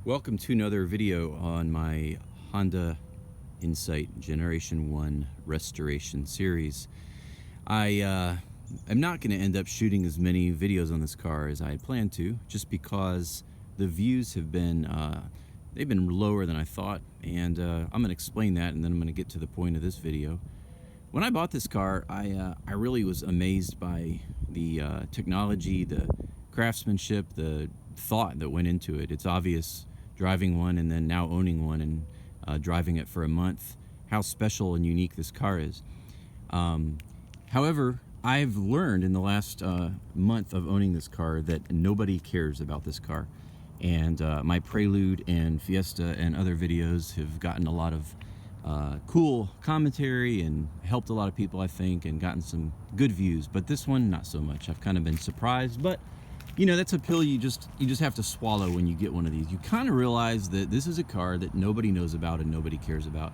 Welcome to another video on my Honda Insight Generation 1 Restoration Series. I am not going to end up shooting as many videos on this car as I had planned to, just because the views have been they've been lower than I thought, and I'm going to explain that, and then I'm going to get to the point of this video. When I bought this car, I really was amazed by the technology, the craftsmanship, the thought that went into it. It's obvious, driving one and then now owning one and driving it for a month, how special and unique this car is. However, I've learned in the last month of owning this car that nobody cares about this car. And my Prelude and Fiesta and other videos have gotten a lot of cool commentary and helped a lot of people, I think, and gotten some good views. But this one, not so much. I've kind of been surprised, but you know, that's a pill you just have to swallow when you get one of these. You kind of realize that this is a car that nobody knows about and nobody cares about.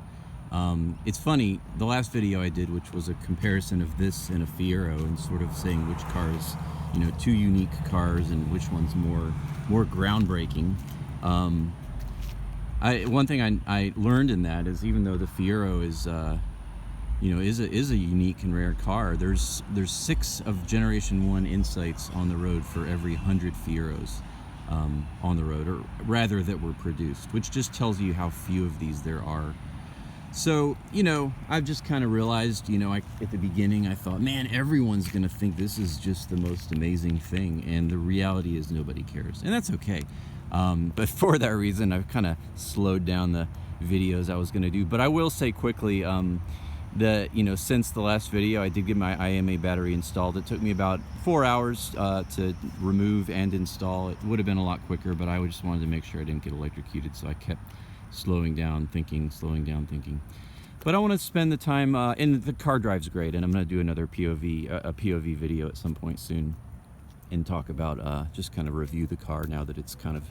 It's funny, the last video I did, which was a comparison of this and a Fiero, and sort of saying which cars, you know, two unique cars and which one's more groundbreaking. One thing I learned in that is, even though the Fiero is is a unique and rare car, there's 6 of Generation 1 Insights on the road for every 100 Fieros on the road, or rather that were produced, which just tells you how few of these there are. So, you know, I've just kind of realized, you know, at the beginning I thought, man, everyone's gonna think this is just the most amazing thing, and the reality is nobody cares, and that's okay. But for that reason, I've kind of slowed down the videos I was gonna do. But I will say quickly, since the last video, I did get my Ima battery installed. It took me about 4 hours to remove and install. It would have been a lot quicker, but I just wanted to make sure I didn't get electrocuted, so I kept slowing down thinking. But I want to spend the time, and the car drives great, and I'm going to do another POV video at some point soon and talk about, just kind of review the car now that it's kind of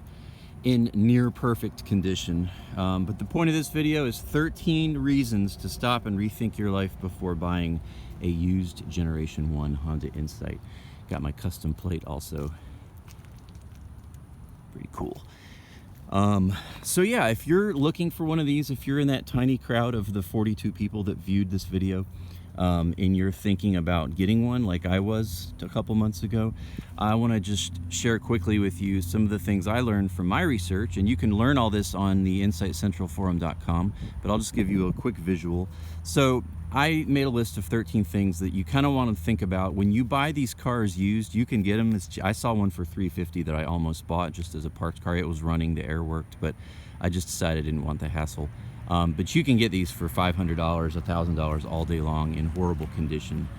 in near perfect condition. But the point of this video is 13 reasons to stop and rethink your life before buying a used Generation 1 Honda Insight. Got my custom plate also. Pretty cool. So yeah, if you're looking for one of these, if you're in that tiny crowd of the 42 people that viewed this video, and you're thinking about getting one like I was a couple months ago, I want to just share quickly with you some of the things I learned from my research. And you can learn all this on the InsightCentralForum.com, but I'll just give you a quick visual. So I made a list of 13 things that you kind of want to think about when you buy these cars used. You can get them. I saw one for $350 that I almost bought just as a parts car. It was running, the air worked, but I just decided I didn't want the hassle. But you can get these for $500, $1,000 all day long in horrible condition,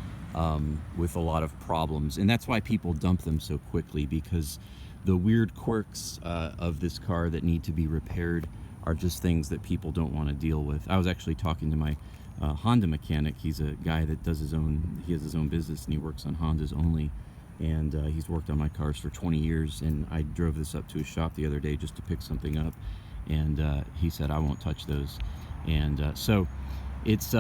with a lot of problems. And that's why people dump them so quickly, because the weird quirks of this car that need to be repaired are just things that people don't want to deal with. I was actually talking to my Honda mechanic. He's a guy that does he has his own business, and he works on Hondas only. And he's worked on my cars for 20 years. And I drove this up to his shop the other day just to pick something up. And he said, I won't touch those. And so it's,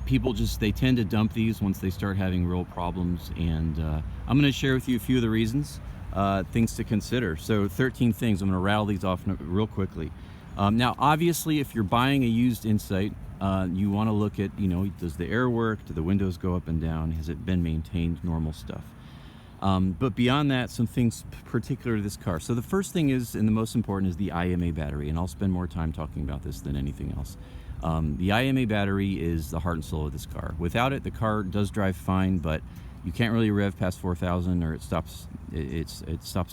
people they tend to dump these once they start having real problems. And I'm going to share with you a few of the reasons, things to consider. So 13 things. I'm going to rattle these off real quickly. Now, obviously, if you're buying a used Insight, you want to look at, does the air work? Do the windows go up and down? Has it been maintained? Normal stuff. But beyond that, some things particular to this car. So the first thing is, and the most important, is the Ima battery, and I'll spend more time talking about this than anything else. The Ima battery is the heart and soul of this car. Without it, the car does drive fine, but you can't really rev past 4,000, or it stops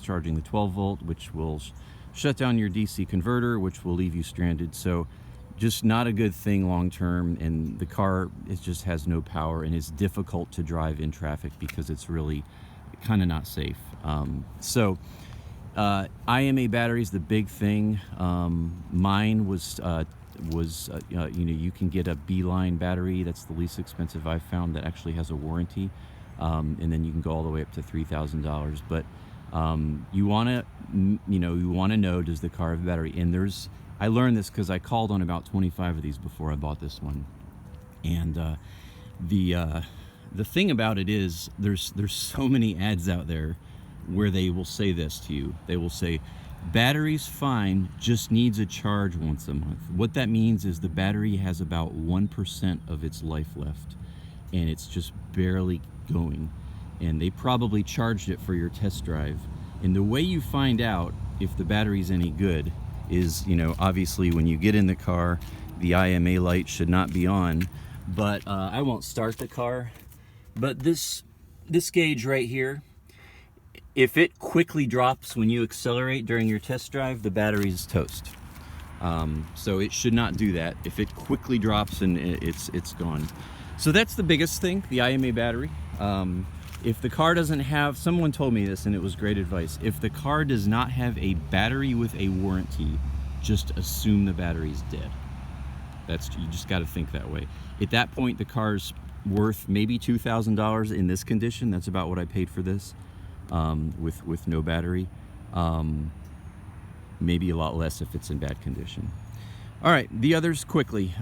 charging the 12 volt, which will shut down your DC converter, which will leave you stranded. So just not a good thing long term, and the car, it just has no power, and it's difficult to drive in traffic because it's really kind of not safe. Ima battery is the big thing. Mine was you can get a Beeline battery. That's the least expensive I've found that actually has a warranty, and then you can go all the way up to $3,000. But you want to know, does the car have a battery? And I learned this because I called on about 25 of these before I bought this one. And the thing about it is, there's so many ads out there where they will say this to you. They will say, Battery's fine, just needs a charge once a month. What that means is the battery has about 1% of its life left, and it's just barely going. And they probably charged it for your test drive. And the way you find out if the battery's any good is, you know, obviously when you get in the car, the IMA light should not be on. But I won't start the car. But this gauge right here, if it quickly drops when you accelerate during your test drive, the battery's toast. So it should not do that. If it quickly drops, and it's gone. So that's the biggest thing, the IMA battery. If the car doesn't have, someone told me this and it was great advice, if the car does not have a battery with a warranty, just assume the battery's dead. You just got to think that way. At that point, the car's worth maybe $2,000 in this condition. That's about what I paid for this, with no battery. Maybe a lot less if it's in bad condition. All right, the others quickly.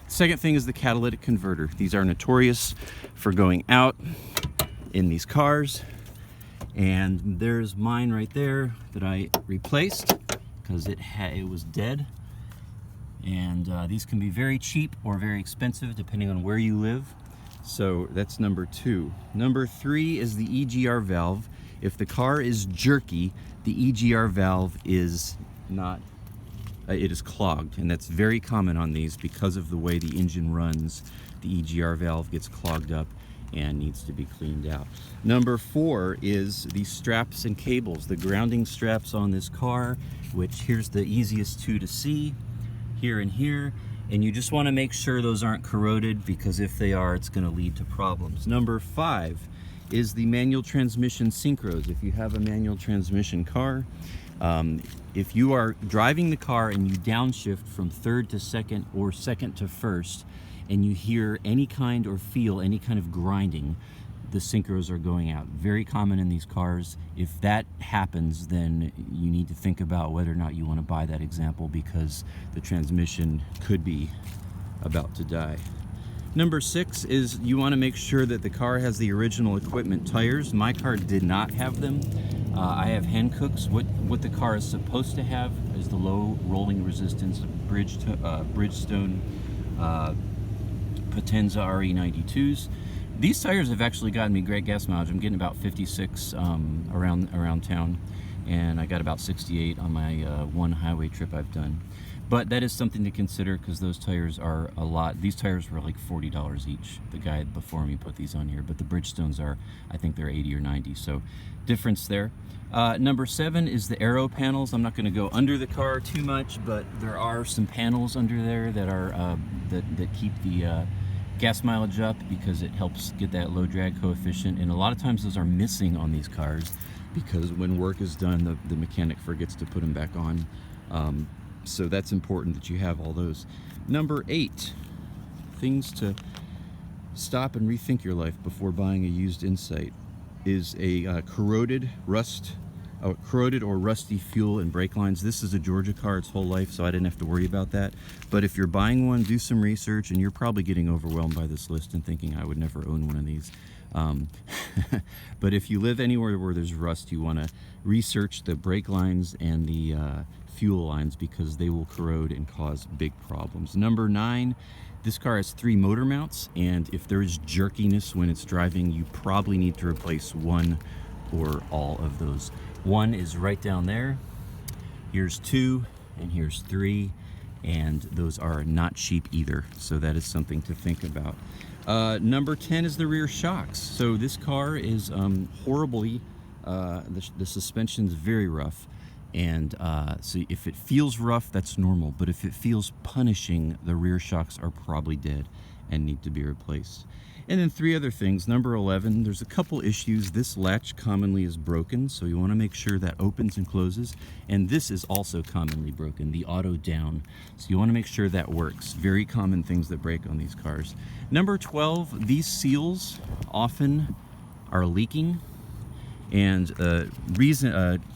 Second thing is the catalytic converter. These are notorious for going out in these cars, and there's mine right there that I replaced because it was dead. And these can be very cheap or very expensive depending on where you live. So that's number 2. Number 3 is the EGR valve. If the car is jerky, the EGR valve is not, it is clogged, and that's very common on these because of the way the engine runs. The EGR valve gets clogged up and needs to be cleaned out. Number 4 is the straps and cables, the grounding straps on this car, which here's the easiest 2 to see, here and here, and you just want to make sure those aren't corroded, because if they are, it's going to lead to problems. Number 5 is the manual transmission synchros. If you have a manual transmission car, if you are driving the car and you downshift from 3rd to 2nd or 2nd to 1st, and you hear any kind or feel any kind of grinding, the synchros are going out. Very common in these cars. If that happens, then you need to think about whether or not you want to buy that example, because the transmission could be about to die. Number 6 is you want to make sure that the car has the original equipment tires. My car did not have them. I have Hancooks. What the car is supposed to have is the low rolling resistance Bridgestone Potenza RE92s. These tires have actually gotten me great gas mileage. I'm getting about 56 around town, and I got about 68 on my one highway trip I've done. But that is something to consider, because those tires are a lot. These tires were like $40 each. The guy before me put these on here, but the Bridgestones are, I think they're 80 or 90, so difference there. Number 7 is the aero panels. I'm not going to go under the car too much, but there are some panels under there that are that keep the gas mileage up, because it helps get that low drag coefficient. And a lot of times those are missing on these cars, because when work is done, the mechanic forgets to put them back on. So that's important that you have all those. Number 8, things to stop and rethink your life before buying a used Insight, is a corroded or rusty fuel and brake lines. This is a Georgia car its whole life, so I didn't have to worry about that. But if you're buying one, do some research, and you're probably getting overwhelmed by this list and thinking, I would never own one of these. But if you live anywhere where there's rust, you want to research the brake lines and the fuel lines, because they will corrode and cause big problems. Number 9, this car has 3 motor mounts, and if there is jerkiness when it's driving, you probably need to replace one or all of those. 1 is right down there. Here's 2, and here's 3, and those are not cheap either, so that is something to think about. Number 10 is the rear shocks. So this car is horribly, the suspension's very rough, and so if it feels rough, that's normal, but if it feels punishing, the rear shocks are probably dead and need to be replaced. And then 3 other things. Number 11, there's a couple issues. This latch commonly is broken, so you want to make sure that opens and closes. And this is also commonly broken, the auto down. So you want to make sure that works. Very common things that break on these cars. Number 12, these seals often are leaking. And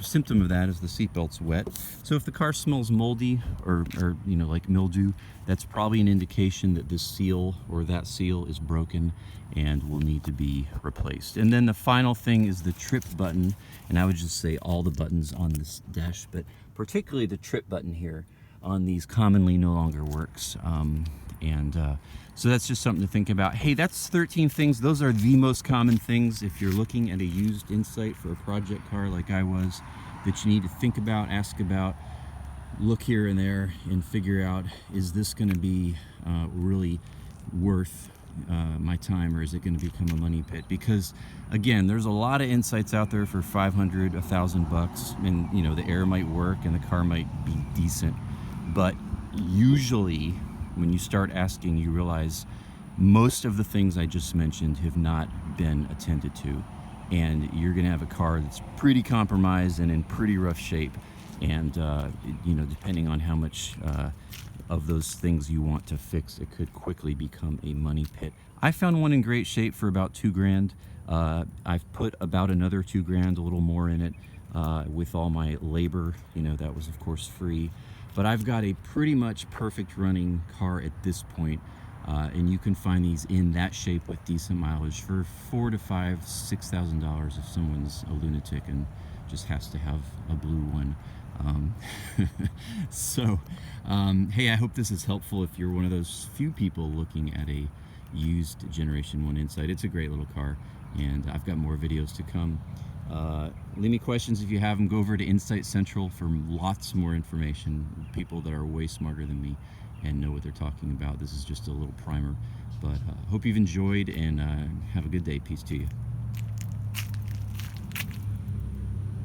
symptom of that is the seatbelt's wet. So if the car smells moldy or you know, like mildew, that's probably an indication that this seal or that seal is broken and will need to be replaced. And then the final thing is the trip button, and I would just say all the buttons on this dash, but particularly the trip button here on these commonly no longer works. So that's just something to think about. Hey, that's 13 things. Those are the most common things if you're looking at a used Insight for a project car like I was, that you need to think about, ask about, look here and there, and figure out, is this going to be really worth my time, or is it going to become a money pit? Because again, there's a lot of Insights out there for 500, $1,000, and you know, the air might work and the car might be decent, but usually when you start asking, you realize most of the things I just mentioned have not been attended to, and you're going to have a car that's pretty compromised and in pretty rough shape. And you know, depending on how much of those things you want to fix, it could quickly become a money pit. I found one in great shape for about $2,000. I've put about another $2,000, a little more in it, with all my labor. You know, that was of course free. But I've got a pretty much perfect running car at this point, and you can find these in that shape with decent mileage for $4,000 to $5,000, $6,000 if someone's a lunatic and just has to have a blue one. Hey, I hope this is helpful if you're one of those few people looking at a used Generation 1 Insight. It's a great little car, and I've got more videos to come. Leave me questions if you have them. Go over to Insight Central for lots more information. People that are way smarter than me and know what they're talking about. This is just a little primer, but hope you've enjoyed, and have a good day. Peace to you.